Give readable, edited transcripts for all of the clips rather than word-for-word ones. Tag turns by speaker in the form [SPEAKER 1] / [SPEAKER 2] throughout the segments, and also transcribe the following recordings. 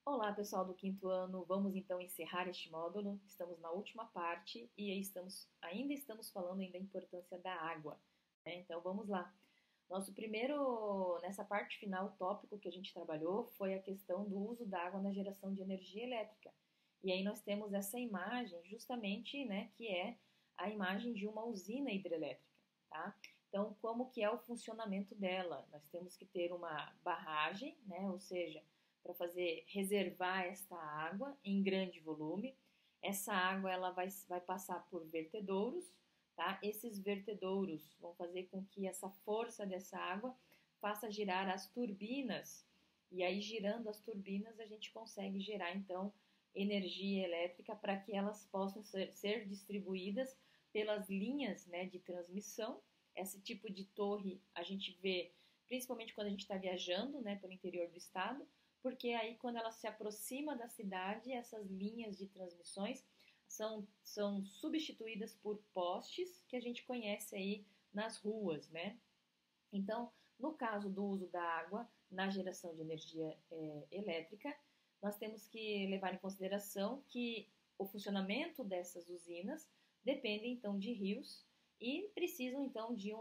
[SPEAKER 1] Olá, pessoal do quinto ano. Vamos então encerrar este módulo. Estamos na última parte e aí ainda estamos falando da importância da água, né? Então vamos lá. Nessa parte final, o tópico que a gente trabalhou foi a questão do uso da água na geração de energia elétrica. E aí nós temos essa imagem justamente, né, que é a imagem de uma usina hidrelétrica, tá? Então, como que é o funcionamento dela? Nós temos que ter uma barragem, né, ou seja, para fazer reservar esta água em grande volume. Essa água ela vai passar por vertedouros, tá? Esses vertedouros vão fazer com que essa força dessa água faça girar as turbinas. E aí, girando as turbinas, a gente consegue gerar, então, energia elétrica para que elas possam ser distribuídas pelas linhas, né, de transmissão. Esse tipo de torre a gente vê principalmente quando a gente está viajando, né, pelo interior do estado, porque aí quando ela se aproxima da cidade, essas linhas de transmissões são substituídas por postes que a gente conhece aí nas ruas, né? Então, no caso do uso da água na geração de energia elétrica, nós temos que levar em consideração que o funcionamento dessas usinas depende então de rios e precisam então de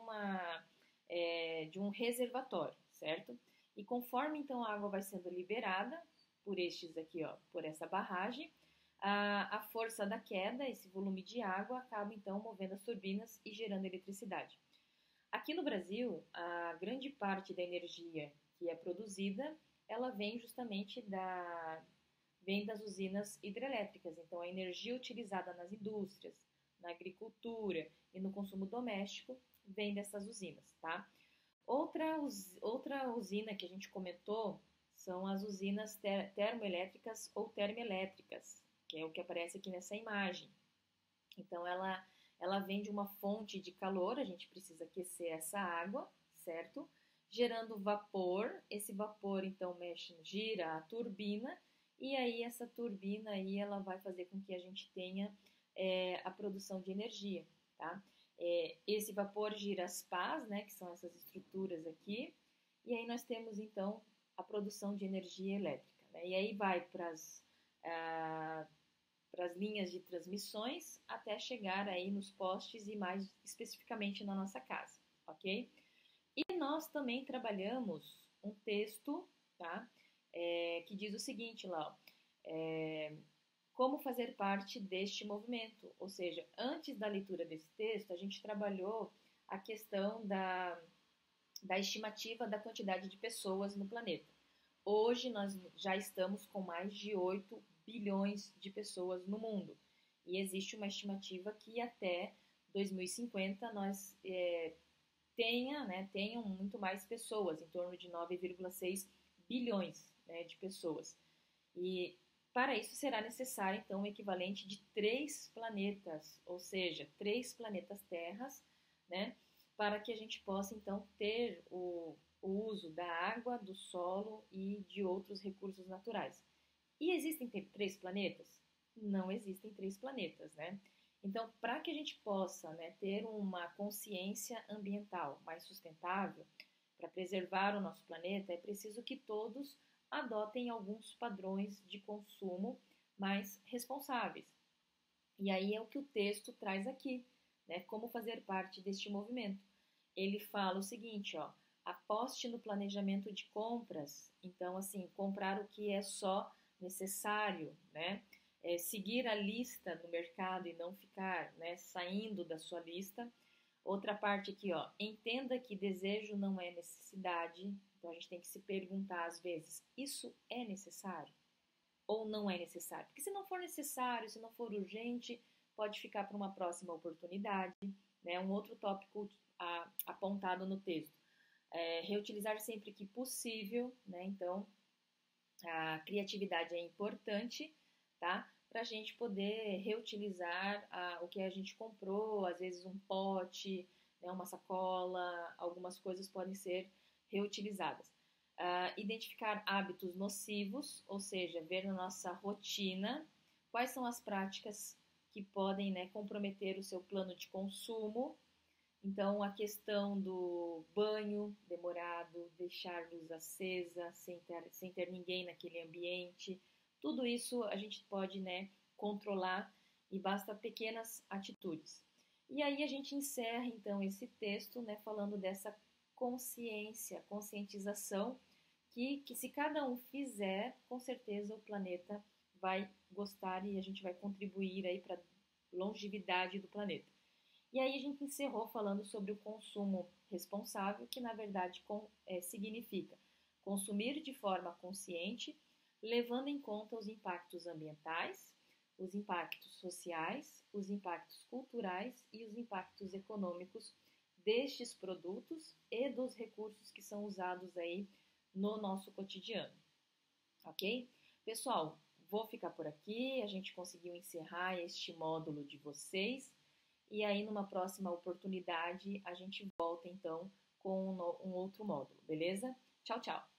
[SPEAKER 1] um reservatório, certo? E conforme então a água vai sendo liberada por estes aqui, ó, por essa barragem, a força da queda, esse volume de água, acaba então movendo as turbinas e gerando eletricidade. Aqui no Brasil, a grande parte da energia que é produzida, ela vem justamente vem das usinas hidrelétricas. Então, a energia utilizada nas indústrias, na agricultura e no consumo doméstico vem dessas usinas, tá? Outra usina que a gente comentou são as usinas termoelétricas ou termoelétricas, que é o que aparece aqui nessa imagem. Então, ela vem de uma fonte de calor, a gente precisa aquecer essa água, certo? Gerando vapor, esse vapor então gira a turbina, e aí essa turbina aí ela vai fazer com que a gente tenha a produção de energia, tá? Esse vapor gira as pás, né, que são essas estruturas aqui, e aí nós temos então a produção de energia elétrica, né? E aí vai para as linhas de transmissões até chegar aí nos postes e mais especificamente na nossa casa, ok? E nós também trabalhamos um texto, tá? Que diz o seguinte lá, ó, como fazer parte deste movimento. Ou seja, antes da leitura desse texto, a gente trabalhou a questão da estimativa da quantidade de pessoas no planeta. Hoje nós já estamos com mais de 8 bilhões de pessoas no mundo. E existe uma estimativa que até 2050 nós tenham muito mais pessoas, em torno de 9,6 bilhões, né, de pessoas. E para isso será necessário, então, o equivalente de 3 planetas, ou seja, 3 planetas Terras, né, para que a gente possa, então, ter o uso da água, do solo e de outros recursos naturais. E existem 3 planetas? Não existem 3 planetas, né? Então, para que a gente possa, né, ter uma consciência ambiental mais sustentável, para preservar o nosso planeta, é preciso que todos adotem alguns padrões de consumo mais responsáveis. E aí é o que o texto traz aqui, né? Como fazer parte deste movimento. Ele fala o seguinte, ó, aposte no planejamento de compras. Então, assim, comprar o que é só necessário, né? Seguir a lista no mercado e não ficar, né, saindo da sua lista. Outra parte aqui, ó, entenda que desejo não é necessidade. Então a gente tem que se perguntar às vezes, isso é necessário ou não é necessário? Porque se não for necessário, se não for urgente, pode ficar para uma próxima oportunidade, né? Um outro tópico apontado no texto. Reutilizar sempre que possível, né? Então, a criatividade é importante, tá? Para a gente poder reutilizar o que a gente comprou, às vezes um pote, né, uma sacola, algumas coisas podem ser reutilizadas. Identificar hábitos nocivos, ou seja, ver na nossa rotina quais são as práticas que podem, né, comprometer o seu plano de consumo. Então, a questão do banho demorado, deixar luz acesa, sem ter ninguém naquele ambiente, tudo isso a gente pode, né, controlar e basta pequenas atitudes. E aí a gente encerra, então, esse texto, né, falando dessa conscientização, que se cada um fizer, com certeza o planeta vai gostar e a gente vai contribuir aí para a longevidade do planeta. E aí a gente encerrou falando sobre o consumo responsável, que na verdade significa consumir de forma consciente, levando em conta os impactos ambientais, os impactos sociais, os impactos culturais e os impactos econômicos destes produtos e dos recursos que são usados aí no nosso cotidiano, ok? Pessoal, vou ficar por aqui, a gente conseguiu encerrar este módulo de vocês. E aí, numa próxima oportunidade, a gente volta então com um outro módulo, beleza? Tchau, tchau!